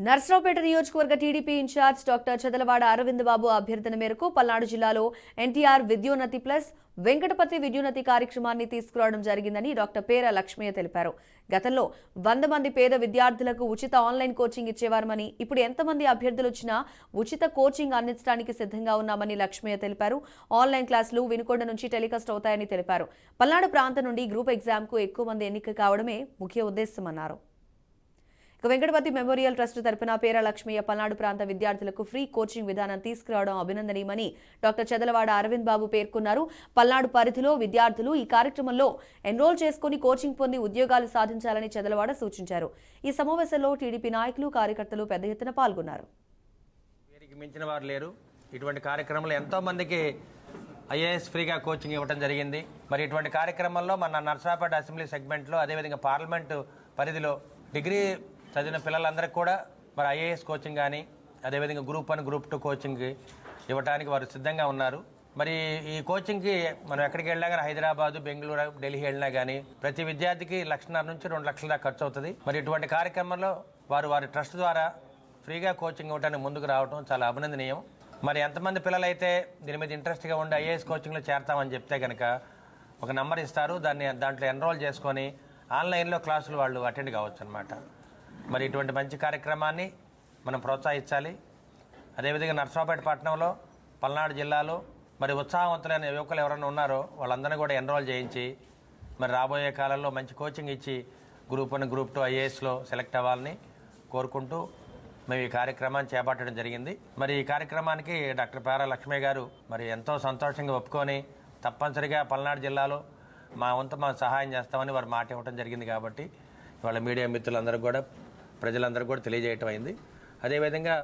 నర్సరావుపేట నియోజకవర్గ TDP in charge doctor Chadalavada Aravind Babu అభ్యర్థన మేరకు పల్నాడు జిల్లాలో ఎన్టీఆర్ విద్యోన్నతి ప్లస్ వెంకటపతి విద్యోన్నతి కార్యక్రమాన్ని తీసుకురావడం జరిగిందని డాక్టర్ పేర లక్ష్మయ్య తెలిపారు. గతంలో 100 మంది పేద విద్యార్థులకు ఉచిత ఆన్లైన్ కోచింగ్ ఇచ్చేవారమని, ఇప్పుడు ఎంతమంది అభ్యర్థులు వచ్చినా ఉచిత కోచింగ్ అందించడానికి సిద్ధంగా ఉన్నామని లక్ష్మయ్య తెలిపారు. ఆన్లైన్ క్లాసులు వినుకొండ నుంచి టెలికాస్ట్ అవుతాయని తెలిపారు. పల్నాడు ప్రాంతం నుండి గ్రూప్ ఎగ్జామ్కు ఎక్కువ మంది ఎన్నిక కావడమే ముఖ్య ఉద్దేశమన్నారు. వెంకటపతి మెమోరియల్ ట్రస్ట్ తరపున పేర లక్ష్మయ్య పల్నాడు ప్రాంత విద్యార్థులకు ఫ్రీ కోచింగ్ విధానం తీసుకురావడం అభినందనీయమని డాక్టర్ చదలవాడ అరవింద్ బాబు పేర్కొన్నారు. పల్నాడు పరిధిలో విద్యార్థులు ఈ కార్యక్రమంలో ఎన్రోల్ చేసుకుని కోచింగ్ పొంది ఉద్యోగాలు సాధించాలని చదలవాడ సూచించారు. ఈ సమావేశంలో టీడీపీ నాయకులు, కార్యకర్తలు పెద్ద ఎత్తున పాల్గొన్నారు. మించిన వారు లేరు. ఇటువంటి కార్యక్రమంలో ఎంతో మందికి ఐఏఎస్ ఫ్రీగా కోచింగ్ ఇవ్వడం జరిగింది. మరి ఇటువంటి కార్యక్రమంలో మన నర్సరావుపేట అసెంబ్లీ సెగ్మెంట్లో, అదేవిధంగా పార్లమెంటు పరిధిలో డిగ్రీ చదివిన పిల్లలందరికీ కూడా మరి ఐఏఎస్ కోచింగ్ కానీ, అదేవిధంగా గ్రూప్ 1, గ్రూప్ 2 కోచింగ్ ఇవ్వడానికి వారు సిద్ధంగా ఉన్నారు. మరి ఈ కోచింగ్కి మనం ఎక్కడికి వెళ్ళినా కానీ, హైదరాబాదు, బెంగళూరు, ఢిల్లీ వెళ్ళినా కానీ ప్రతి విద్యార్థికి 1.5 నుంచి 2 లక్షల దాకా ఖర్చు అవుతుంది. మరి ఇటువంటి కార్యక్రమంలో వారి ట్రస్ట్ ద్వారా ఫ్రీగా కోచింగ్ ఇవ్వడానికి ముందుకు రావడం చాలా అభినందనీయం. మరి ఎంతమంది పిల్లలైతే దీని మీద ఇంట్రెస్ట్గా ఉండి ఐఏఎస్ కోచింగ్లో చేరతామని చెప్తే కనుక ఒక నెంబర్ ఇస్తారు. దాంట్లో ఎన్రోల్ చేసుకొని ఆన్లైన్లో క్లాసులు వాళ్ళు అటెండ్ కావచ్చు అనమాట. మరి ఇటువంటి మంచి కార్యక్రమాన్ని మనం ప్రోత్సహించాలి. అదేవిధంగా నర్సరావుపేట పట్టణంలో, పల్నాడు జిల్లాలో మరి ఉత్సాహవంతులైన యువకులు ఎవరైనా ఉన్నారో వాళ్ళందరినీ కూడా ఎన్రోల్ చేయించి మరి రాబోయే కాలంలో మంచి కోచింగ్ ఇచ్చి గ్రూప్ 1, గ్రూప్ 2 ఐఏఎస్లో సెలెక్ట్ అవ్వాలని కోరుకుంటూ మేము ఈ కార్యక్రమాన్ని చేపట్టడం జరిగింది. మరి ఈ కార్యక్రమానికి డాక్టర్ పేర లక్ష్మయ్య గారు మరి ఎంతో సంతోషంగా ఒప్పుకొని తప్పనిసరిగా పల్నాడు జిల్లాలో మా సహాయం చేస్తామని వారు మాట ఇవ్వడం జరిగింది. కాబట్టి వాళ్ళ మీడియా మిత్రులందరూ కూడా, ప్రజలందరూ కూడా తెలియజేయటం అయింది. అదేవిధంగా